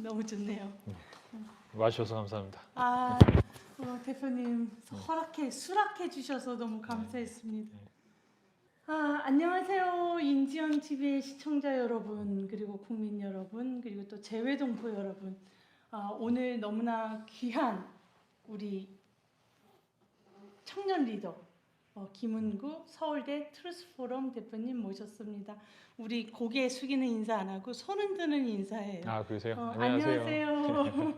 너무 좋네요. 와주셔서 감사합니다. 대표님 수락해 주셔서 너무 감사했습니다. 안녕하세요. 인지원 TV의 시청자 여러분, 그리고 국민 여러분, 그리고 또 재외동포 여러분. 오늘 너무나 귀한 우리 청년 리더 김은구 서울대 트루스포럼 대표님 모셨습니다. 우리 고개 숙이는 인사 안 하고 손 흔드는 인사예요. 그러세요? 안녕하세요.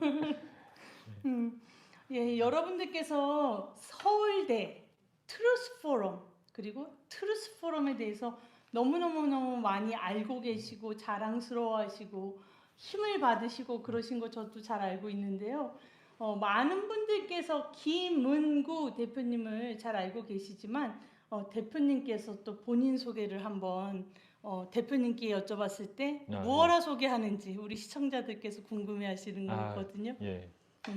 예, 여러분들께서 서울대 트루스포럼 그리고 트루스포럼에 대해서 너무너무 많이 알고 계시고 자랑스러워하시고 힘을 받으시고 그러신 거 저도 잘 알고 있는데요. 많은 분들께서 김은구 대표님을 잘 알고 계시지만 대표님께서 또 본인 소개를 한번 대표님께 여쭤봤을 때 무엇라 소개하는지 우리 시청자들께서 궁금해하시는 거거든요. 예.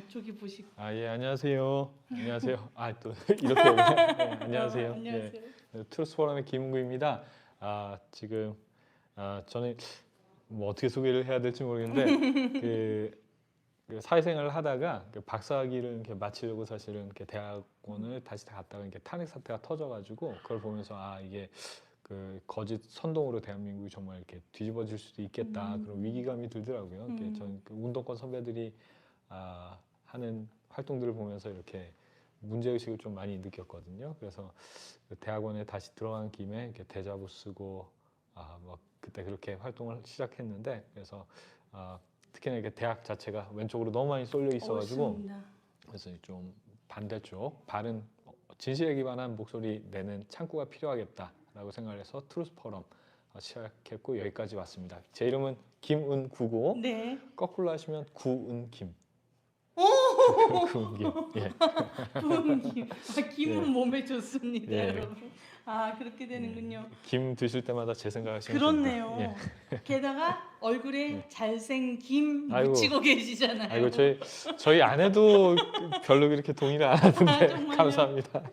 저기 보시고. 예, 안녕하세요. 안녕하세요. 또 이렇게 안녕하세요. 안녕하세요. 트루스포럼의 김은구입니다. 지금 저는 뭐 어떻게 소개를 해야 될지 모르겠는데 그 사회생활을 하다가 박사학위를 이렇게 마치려고 사실은 이렇게 대학원을 다시 갔다가 이렇게 탄핵 사태가 터져가지고 그걸 보면서 이게 그 거짓 선동으로 대한민국이 정말 이렇게 뒤집어질 수도 있겠다 그런 위기감이 들더라고요. 저는 그 운동권 선배들이 하는 활동들을 보면서 이렇게 문제의식을 좀 많이 느꼈거든요. 그래서 그 대학원에 다시 들어간 김에 이렇게 대자보 쓰고 뭐 그때 그렇게 활동을 시작했는데 그래서 특히나 이게 대학 자체가 왼쪽으로 너무 많이 쏠려 있어가지고 그래서 좀 반대쪽 바른 진실에 기반한 목소리 내는 창구가 필요하겠다라고 생각을 해서 트루스포럼 시작했고 여기까지 왔습니다. 제 이름은 김은구고 네. 거꾸로 하시면 구은김. 구은김. 예. 구은김. 김은 예. 몸에 좋습니다, 예. 여러분. 그렇게 되는군요. 김 드실 때마다 제 생각하시면 그렇네요. 됩니다. 게다가 얼굴에 잘생김 아이고. 묻히고 계시잖아요. 저희 아내도 별로 그렇게 동의를 안 하는데 정말요? 감사합니다.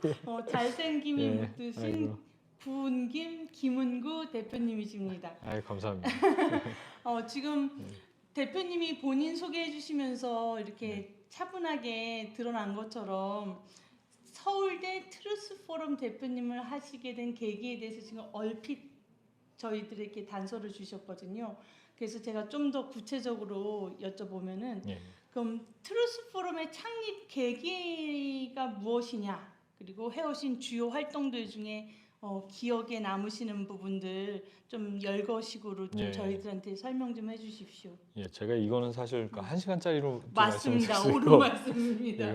잘생김이 예. 묻으신 아이고. 구은김 김은구 대표님이십니다. 감사합니다. 지금 대표님이 본인 소개해 주시면서 이렇게 차분하게 드러난 것처럼 서울대 트루스포럼 대표님을 하시게 된 계기에 대해서 지금 얼핏 저희들에게 단서를 주셨거든요. 그래서 제가 좀 더 구체적으로 여쭤보면은 그럼 트루스포럼의 창립 계기가 무엇이냐, 그리고 해오신 주요 활동들 중에 기억에 남으시는 부분들 좀 열거식으로 좀 저희들한테 설명 좀 해주십시오. 제가 이거는 사실 1시간짜리로 맞습니다. 옳은 말씀입니다.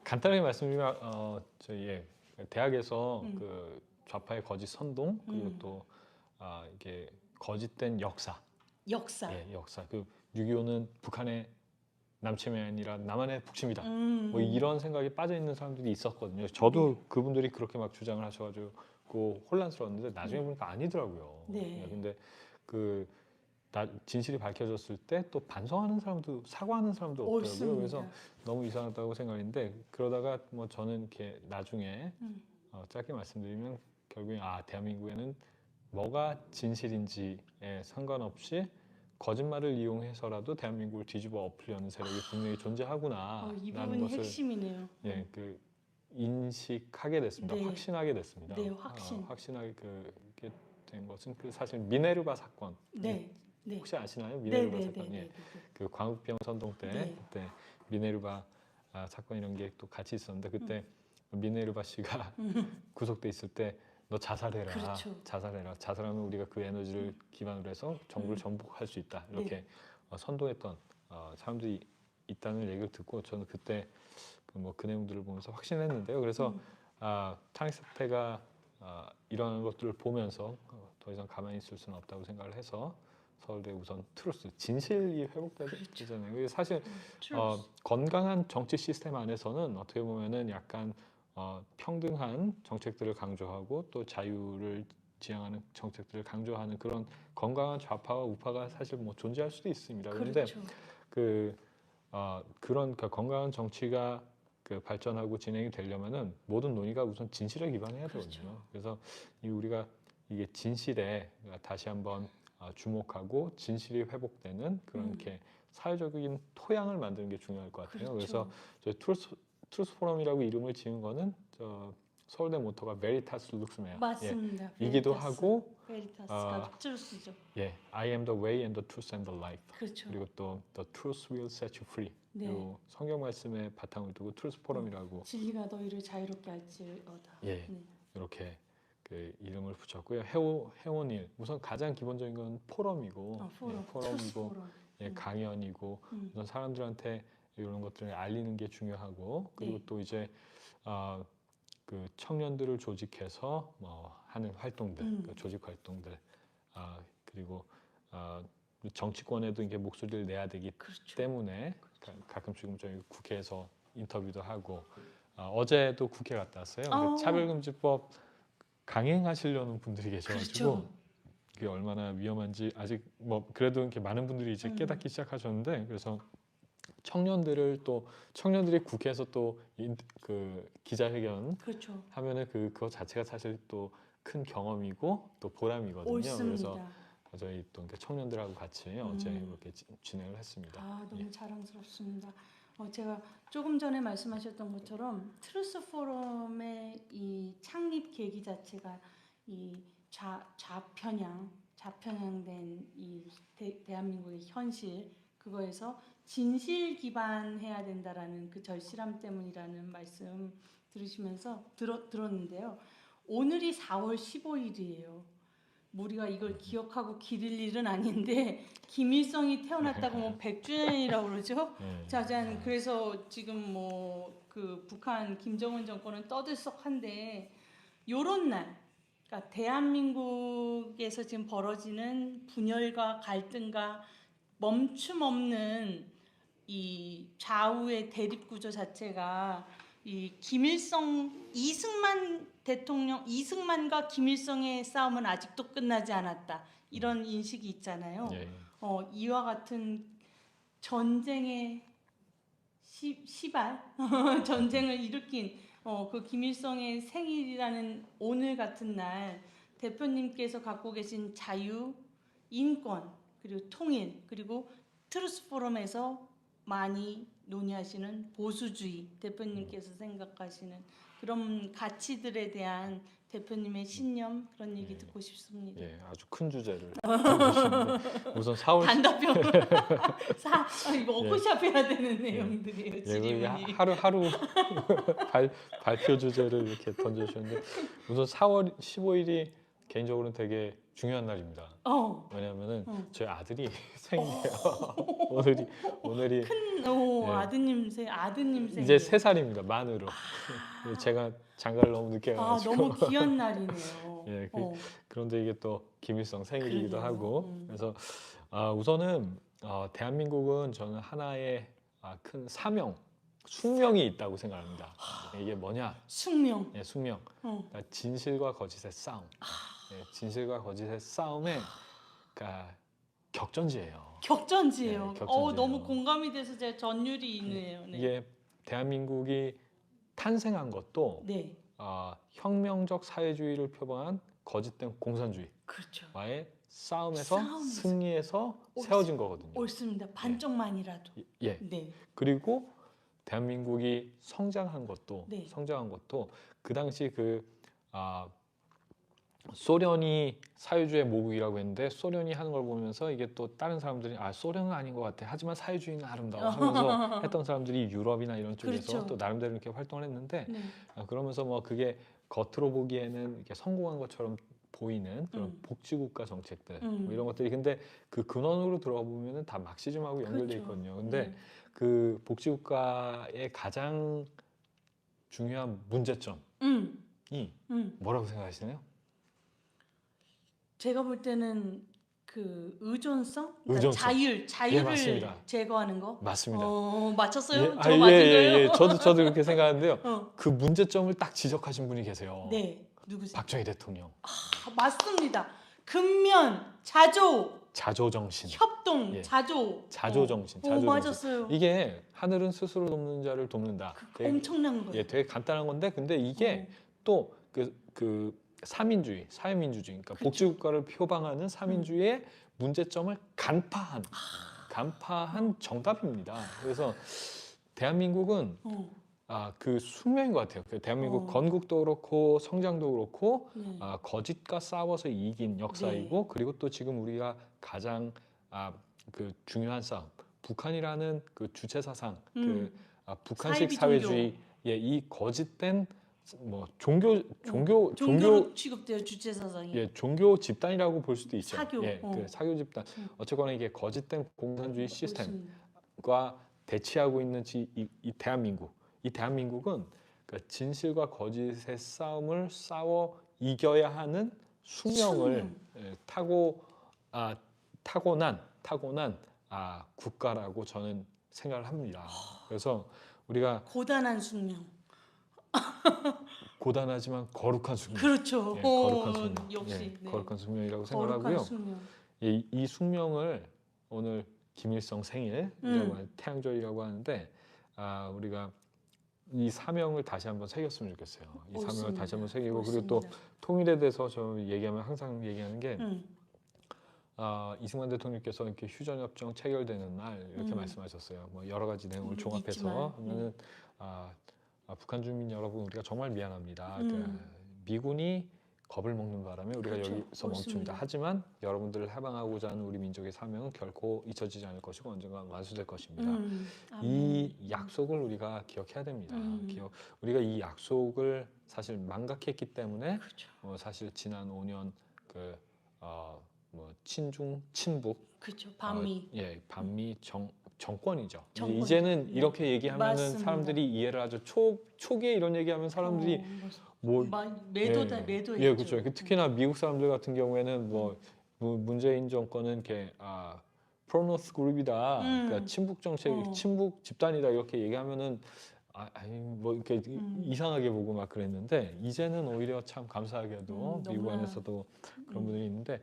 간단하게 말씀드리면 저희 대학에서 그 좌파의 거짓 선동 그리고 또 이게 거짓된 역사. 역사. 그 6.25는 북한의 남침이 아니라 남한의 북침이다. 뭐 이런 생각이 빠져 있는 사람들이 있었거든요. 저도 그분들이 그렇게 막 주장을 하셔가지고 혼란스러웠는데 나중에 보니까 아니더라고요. 근데 그 진실이 밝혀졌을 때 또 반성하는 사람도 사과하는 사람도 없더라고요. 옳습니다. 그래서 너무 이상하다고 생각했는데 그러다가 뭐 저는 이렇게 나중에 짧게 말씀드리면 결국에 대한민국에는 뭐가 진실인지에 상관없이 거짓말을 이용해서라도 대한민국을 뒤집어 엎으려는 세력이 분명히 존재하구나. 이 부분이 핵심이네요. 그 인식하게 됐습니다. 확신하게 됐습니다. 확신하게 그게 된 것은 사실 미네르바 사건. 혹시 아시나요? 미네르바 사건. 그 광우병 선동 때 그때 미네르바 사건 이런 게 또 같이 있었는데 그때 미네르바 씨가 구속돼 있을 때 너 자살해라. 그렇죠. 자살하면 우리가 그 에너지를 기반으로 해서 정부를 전복할 수 있다. 이렇게 선동했던 사람들이 있다는 얘기를 듣고 저는 그때 그 내용들을 보면서 확신했는데요. 그래서 탄핵 사태가 일어나는 것들을 보면서 더 이상 가만히 있을 수는 없다고 생각을 해서 서울대 우선 트루스, 진실이 회복되잖아요. 그렇죠. 사실 건강한 정치 시스템 안에서는 어떻게 보면은 약간 평등한 정책들을 강조하고 또 자유를 지향하는 정책들을 강조하는 그런 건강한 좌파와 우파가 사실 뭐 존재할 수도 있습니다. 그런데 그런 건강한 정치가 발전하고 진행이 되려면은 모든 논의가 우선 진실에 기반해야 되거든요. 그래서 우리가 이게 진실에 다시 한번 주목하고 진실이 회복되는 그런 이렇게 사회적인 토양을 만드는 게 중요할 것 같아요. 그렇죠. 그래서 저희 트루스 포럼이라고 이름을 지은 거는 서울대 모토가 Veritas Luxme야. 맞습니다. 이기도 베리타스. 하고 베리타스가 트루스죠. I am the way and the truth and the life. 그렇죠. 그리고 또 The truth will set you free. 네. 그리고 성경 말씀에 바탕을 두고 트루스 포럼이라고 진리가 너희를 자유롭게 할지어다. 예. 네. 이렇게 그 이름을 붙였고요. 해온 일 우선 가장 기본적인 건 포럼이고 포럼, 트루스 포럼이고 포럼. 강연이고 우선 사람들한테 이런 것들을 알리는 게 중요하고 그리고 네. 또 이제 그 청년들을 조직해서 뭐 하는 활동들, 그 조직 활동들 그리고 정치권에도 이게 목소리를 내야 되기 그렇죠. 때문에 가끔 지금 저희 국회에서 인터뷰도 하고 어제도 국회 갔다 왔어요. 아. 차별금지법 강행하시려는 분들이 계셔가지고 그렇죠. 그게 얼마나 위험한지 아직 뭐 그래도 이렇게 많은 분들이 이제 깨닫기 시작하셨는데 그래서 청년들이 국회에서 또 그 기자회견 그렇죠. 하면은 그거 자체가 사실 또 큰 경험이고 또 보람이거든요. 옳습니다. 그래서 저희 또 이렇게 청년들하고 같이 어제 이렇게 진행을 했습니다. 너무 자랑스럽습니다. 제가 조금 전에 말씀하셨던 것처럼 트루스 포럼의 이 창립 계기 자체가 이 좌편향된 이 대한민국의 현실 그거에서 진실 기반해야 된다라는 그 절실함 때문이라는 말씀 들으시면서 들었는데요. 오늘이 4월 15일이에요. 우리가 이걸 기억하고 기릴 일은 아닌데 김일성이 태어났다고 뭐 100주년이라고 그러죠. 짜잔. 그래서 지금 뭐 그 북한 김정은 정권은 떠들썩한데 요런 날, 그러니까 대한민국에서 지금 벌어지는 분열과 갈등과 멈춤 없는 이 좌우의 대립 구조 자체가 이 이승만과 김일성의 싸움은 아직도 끝나지 않았다. 이런 인식이 있잖아요. 이와 같은 전쟁의 시발 전쟁을 일으킨 그 김일성의 생일이라는 오늘 같은 날 대표님께서 갖고 계신 자유, 인권, 그리고 통일, 그리고 트루스 포럼에서 많이 논의하시는 보수주의, 대표님께서 생각하시는 그런 가치들에 대한 대표님의 신념 그런 얘기 듣고 싶습니다. 아주 큰 주제를 던지시는데 우선 4월 단답형 이거 워크숍해야 되는 내용들이에요. 질문이. 하루 발표 주제를 이렇게 던져주셨는데 우선 4월 15일이 개인적으로는 되게 중요한 날입니다. 왜냐하면은 저희 아들이 생일이에요. 오늘이 큰 아드님 생일. 이제 3살입니다. 만으로. 제가 장가를 너무 늦게 가가지고. 너무 귀한 날이네요. 그런데 이게 또 김일성 생일이기도 그러네요. 하고 그래서 우선은 대한민국은 저는 하나의 큰 숙명이 있다고 생각합니다. 이게 뭐냐? 숙명. 숙명. 그러니까 진실과 거짓의 싸움. 진실과 거짓의 싸움의 그러니까 격전지예요. 격전지예요. 격전지예요. 너무 공감이 돼서 제가 전율이 있네요. 이게 대한민국이 탄생한 것도 혁명적 사회주의를 표방한 거짓된 공산주의와의 그렇죠. 싸움에서 승리해서 세워진 거거든요. 옳습니다. 반쪽만이라도. 그리고 대한민국이 성장한 것도 그 당시 소련이 사회주의의 모국이라고 했는데 소련이 하는 걸 보면서 이게 또 다른 사람들이 소련은 아닌 것 같아. 하지만 사회주의는 아름다워 하면서 했던 사람들이 유럽이나 이런 쪽에서 또 나름대로 이렇게 활동을 했는데 그러면서 뭐 그게 겉으로 보기에는 이렇게 성공한 것처럼 보이는 그런 복지국가 정책들 뭐 이런 것들이 근데 그 근원으로 들어가 보면은 다 막시즘하고 연결돼 있거든요. 근데 그 복지국가의 가장 중요한 문제점이 뭐라고 생각하시나요? 제가 볼 때는 그 의존성, 자유를 제거하는 거. 맞습니다. 맞췄어요? 저 맞은 거예요? 저도 그렇게 생각하는데요. 그 문제점을 딱 지적하신 분이 계세요. 누구세요? 박정희 대통령. 맞습니다. 근면, 자조정신. 협동, 자조정신. 맞았어요. 이게 하늘은 스스로 돕는 자를 돕는다. 엄청난 거예요. 되게 간단한 건데, 근데 이게 또 그 사민주의, 사회민주주의, 그러니까 복지국가를 표방하는 사민주의의 문제점을 간파한 간파한 정답입니다. 그래서 대한민국은 그 숙명인 것 같아요. 그 대한민국 건국도 그렇고 성장도 그렇고 네. 거짓과 싸워서 이긴 역사이고 그리고 또 지금 우리가 가장 그 중요한 싸움, 북한이라는 그 주체 사상, 그 북한식 사이비 사회주의의 이 거짓된 뭐 종교 종교로 취급돼요 주체 사상이. 예, 종교 집단이라고 볼 수도 있죠. 사교. 예, 그 사교 집단. 어쨌거나 이게 거짓된 공산주의 시스템과 그렇습니다. 대치하고 있는 이 대한민국. 이 대한민국은 그 진실과 거짓의 싸움을 싸워 이겨야 하는 숙명을 타고난 국가라고 저는 생각을 합니다. 그래서 우리가 고단한 숙명. 고단하지만 거룩한 숙명. 그렇죠. 예, 거룩한 숙명. 역시 예, 거룩한 숙명이라고 거룩한 생각하고요. 숙명. 이 숙명을 오늘 김일성 생일이라고 하는 태양절이라고 하는데 우리가 이 사명을 다시 한번 새겼으면 좋겠어요. 이 사명을 다시 한번 새기고 그리고 또 통일에 대해서 저 얘기하면 항상 얘기하는 게 이승만 대통령께서 이렇게 휴전협정 체결되는 날 이렇게 말씀하셨어요. 뭐 여러 가지 내용을 종합해서 하면은 북한 주민 여러분 우리가 정말 미안합니다. 미군이 겁을 먹는 바람에 우리가 그렇죠. 여기서 멈춥니다. 하지만 여러분들을 해방하고자 하는 우리 민족의 사명은 결코 잊혀지지 않을 것이고 언젠가 완수될 것입니다. 이 약속을 우리가 기억해야 됩니다. 우리가 이 약속을 사실 망각했기 때문에 그렇죠. 사실 지난 5년 뭐 친중 친북 그렇죠. 반미. 반미 정권이죠. 정권. 이제는 이렇게 얘기하면은 맞습니다. 사람들이 이해를 하죠. 초기에 이런 얘기하면 사람들이 매도 예, 그렇죠. 특히나 미국 사람들 같은 경우에는 뭐 문재인 정권은 이렇게 프로노스 그룹이다, 그러니까 친북 정책, 친북 집단이다 이렇게 얘기하면은 뭐 이렇게 이상하게 보고 막 그랬는데 이제는 오히려 참 감사하게도 미국 안에서도 그런 분들이 있는데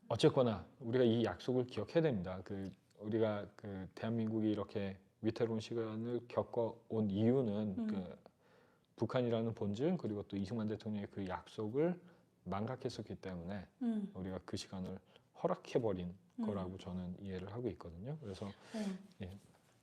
어쨌거나 우리가 이 약속을 기억해야 됩니다. 우리가 대한민국이 이렇게 위태로운 시간을 겪어온 이유는 북한이라는 본질 그리고 또 이승만 대통령의 그 약속을 망각했었기 때문에 우리가 그 시간을 허락해버린 거라고 저는 이해를 하고 있거든요. 그래서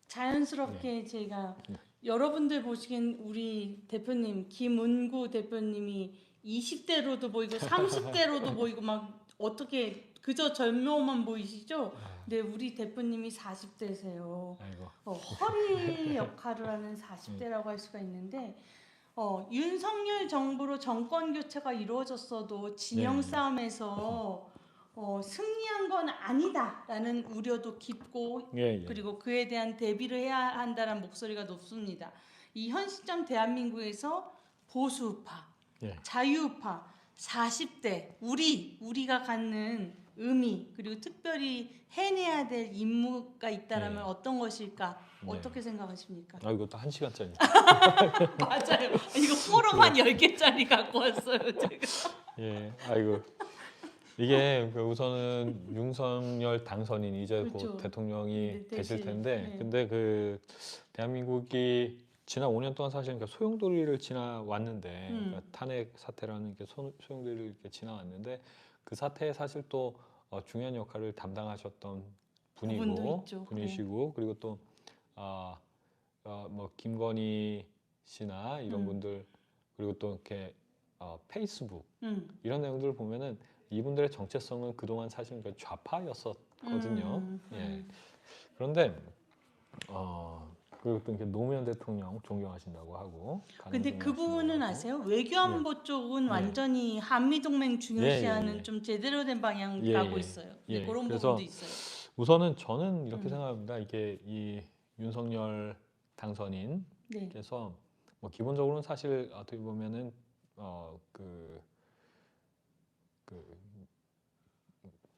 자연스럽게 제가 여러분들 보시기엔 우리 대표님 김은구 대표님이 20대로도 보이고 30대로도 보이고 막 어떻게 그저 젊어만 보이시죠? 근데 우리 대표님이 40대세요. 허리 역할을 하는 40대라고 할 수가 있는데 윤석열 정부로 정권 교체가 이루어졌어도 진영 싸움에서 승리한 건 아니다라는 우려도 깊고 그리고 그에 대한 대비를 해야 한다는 목소리가 높습니다. 이 현 시점 대한민국에서 보수우파, 자유우파, 40대 우리가 갖는 의미 그리고 특별히 해내야 될 임무가 있다라면 어떤 것일까? 어떻게 생각하십니까? 이것도 1시간짜리. 맞아요. 이거 포럼 한 10개짜리 갖고 왔어요, 제가. 예, 이게 우선은 윤석열 당선인 이제 곧 대통령이 되실 텐데 근데 대한민국이 지난 5년 동안 사실 소용돌이를 지나왔는데 탄핵 사태라는 게 소용돌이를 이렇게 지나왔는데 그 사태에 사실 또 중요한 역할을 담당하셨던 분이시고 그리고 또 뭐 김건희 씨나 이런 분들 그리고 또 이렇게 페이스북 이런 내용들을 보면은 이분들의 정체성은 그동안 사실 좌파였었거든요. 그런데 그리고 또 이렇게 노무현 대통령 존경하신다고 하고. 근데 그 부분은 아세요? 외교안보 쪽은 완전히 한미 동맹 중요시하는 좀 제대로 된 방향 가고 있어요. 그런 부분도 있어요. 우선은 저는 이렇게 생각합니다. 이게 이 윤석열 당선인께서 뭐 기본적으로는 사실 어떻게 보면은 그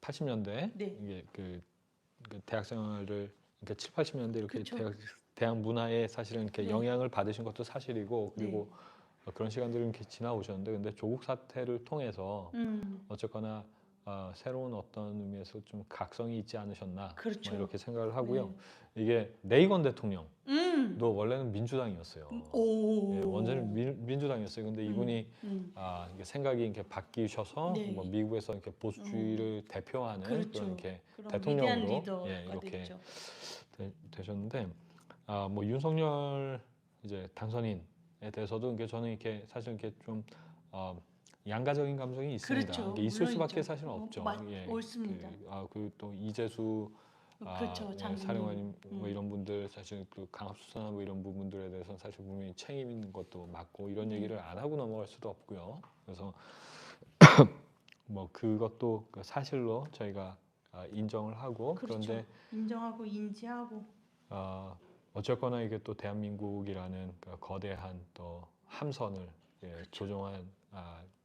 80년대 이게 대학 생활을 그러니까 7, 80년대 이렇게 대학 문화에 사실은 이렇게 영향을 받으신 것도 사실이고 그리고 그런 시간들을 이렇게 지나오셨는데 근데 조국 사태를 통해서 어쨌거나 새로운 어떤 의미에서 좀 각성이 있지 않으셨나 그렇죠. 뭐 이렇게 생각을 하고요. 네. 이게 레이건 대통령도 원래는 민주당이었어요. 오. 예, 원래는 민주당이었어요. 근데 이분이 이게 생각이 이렇게 바뀌셔서 네. 뭐 미국에서 이렇게 보수주의를 대표하는 그렇죠. 그런 이렇게 그런 대통령으로 위대한 리더가 예, 이렇게 됐죠. 되셨는데 뭐 윤석열 이제 당선인에 대해서도 이게 저는 이렇게 사실 이렇게 좀 양가적인 감정이 있습니다. 그렇죠. 이게 있을 수밖에 물론이죠. 사실은 없죠. 예, 옳습니다. 그또 이재수 그렇죠. 장군님. 사령관님 뭐 이런 분들 사실 그 강압수사나 뭐 이런 부분들에 대해서는 사실 분명히 책임 있는 것도 맞고 이런 얘기를 안 하고 넘어갈 수도 없고요. 그래서 뭐 그것도 그 사실로 저희가 인정을 하고 그렇죠. 그런데 인정하고 인지하고 어쨌거나 이게 또 대한민국이라는 그 거대한 또 함선을 조종한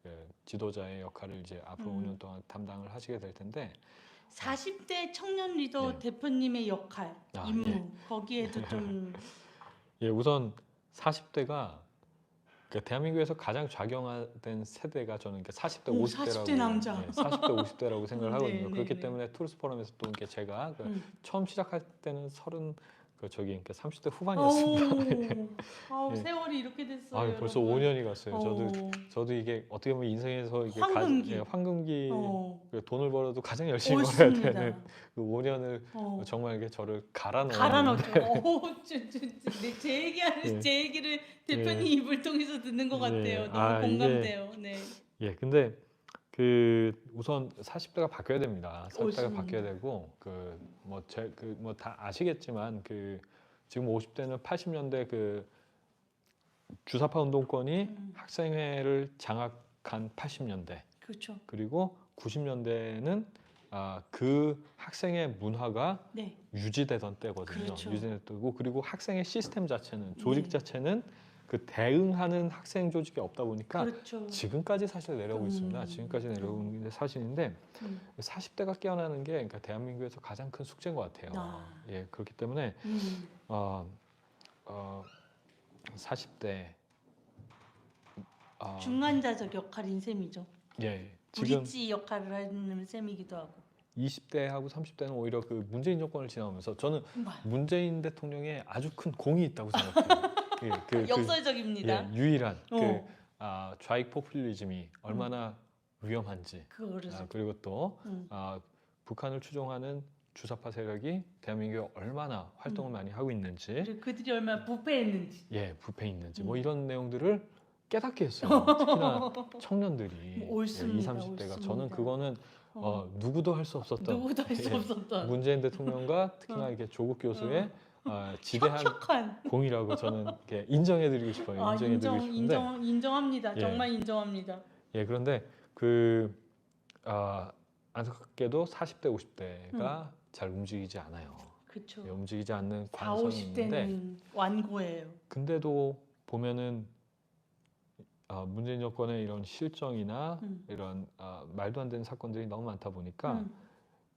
그 지도자의 역할을 이제 앞으로 5년 동안 담당을 하시게 될 텐데 40대 청년 리더 예. 대표님의 역할, 임무 예. 거기에도 좀 예, 우선 40대가 그 대한민국에서 가장 좌경화된 세대가 저는 40대, 오, 50대라고 40대 남자. 40대, 50대라고 생각을 네, 하거든요. 네, 그렇기 네. 때문에 투르스 포럼에서 또 이렇게 제가 음. 처음 시작할 때는 30대 후반이었습니다. 아우, 예. 세월이 이렇게 됐어요. 벌써 여러분. 5년이 갔어요. 어. 저도 이게 어떻게 보면 인생에서 이게 황금기. 황금기 어. 그 돈을 벌어도 가장 열심히 벌어야 옳습니다. 되는 그 5년을 정말 이게 저를 갈아 갈아넣죠. 넣었는데 예. 제 얘기를 대표님 예. 입을 통해서 듣는 것 같아요. 예. 너무 공감돼요. 네. 예, 근데 그 우선 40대가 바뀌어야 됩니다. 40대가 옳습니다. 바뀌어야 되고 뭐 다 아시겠지만 지금 50대는 80년대 그 주사파 운동권이 학생회를 장악한 80년대 그렇죠. 그리고 90년대는 그 학생의 문화가 네. 유지되던 때거든요. 그렇죠. 유지되던 때고 그리고 학생의 시스템 자체는 조직 네. 자체는 그 대응하는 학생 조직이 없다 보니까 그렇죠. 지금까지 사실 내려오고 있습니다. 지금까지 내려오고 있는 게 사실인데 40대가 깨어나는 게 그러니까 대한민국에서 가장 큰 숙제인 것 같아요. 예, 그렇기 때문에 40대 중간자적 역할인 셈이죠. 예, 지금 브릿지 역할을 하는 셈이기도 하고. 20대하고 30대는 오히려 그 문재인 정권을 지나오면서 저는 정말. 문재인 대통령에 아주 큰 공이 있다고 생각해요. 예, 역설적입니다. 유일한 좌익 포퓰리즘이 얼마나 위험한지 그거를 그리고 또 북한을 추종하는 주사파 세력이 대한민국에 얼마나 활동을 많이 하고 있는지 그리고 그들이 얼마나 부패했는지. 예, 부패 있는지 뭐 이런 내용들을 깨닫게 했어요. 특히나 청년들이 옳습니다. 20, 30대가 옳습니다. 저는 그거는 누구도 할 수 없었던 누구도 할 수 없었던 문재인 대통령과 특히나 이렇게 조국 교수의 지대한 혁혁한 공이라고 저는 이렇게 인정해드리고 싶어요. 인정해드리고 싶은데 인정합니다. 예. 정말 인정합니다. 예, 그런데 안타깝게도 40대, 50대가 잘 움직이지 않아요. 그렇죠. 예, 움직이지 않는 4, 관성이 있는데 50대는 완고예요. 근데도 보면은 문재인 정권의 이런 실정이나 이런 말도 안 되는 사건들이 너무 많다 보니까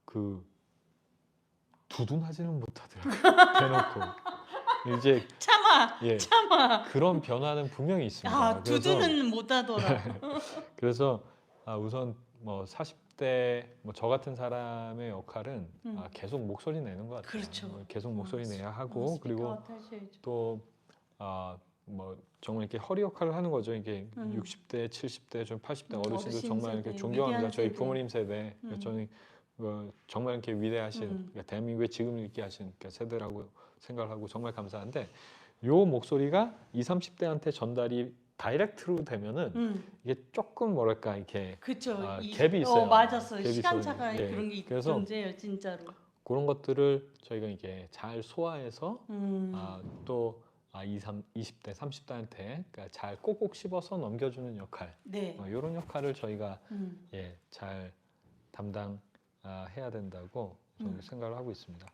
그 두둔하지는 못하더라고요. 대놓고 이제 참아. 그런 변화는 분명히 있습니다. 두두는 못하더라. 그래서 우선 뭐 40대 뭐 저 같은 사람의 역할은 계속 목소리 내는 것 같아요. 그렇죠. 계속 목소리 내야 하고 그리고 또 뭐 정말 이렇게 허리 역할을 하는 거죠. 이게 60대, 70대, 좀 80대 어르신들 정말 이렇게 세대, 존경합니다. 저희 세대. 부모님 세대. 저는 정말 이렇게 위대하신 그러니까 대한민국의 지금을 있게 하신 세대라고 생각을 하고 정말 감사한데 요 목소리가 20, 30대한테 전달이 다이렉트로 되면은 이게 조금 뭐랄까 이렇게 그렇죠. 갭이 있어요. 맞았어요. 갭이 시간차가 있어요. 예. 그런 게 그래서 존재해요, 진짜로. 그런 것들을 저희가 이게 잘 소화해서 또 20대, 30대한테 그러니까 잘 꼭꼭 씹어서 넘겨주는 역할, 네. 이런 역할을 저희가 잘 담당해야 된다고 저는 생각을 하고 있습니다.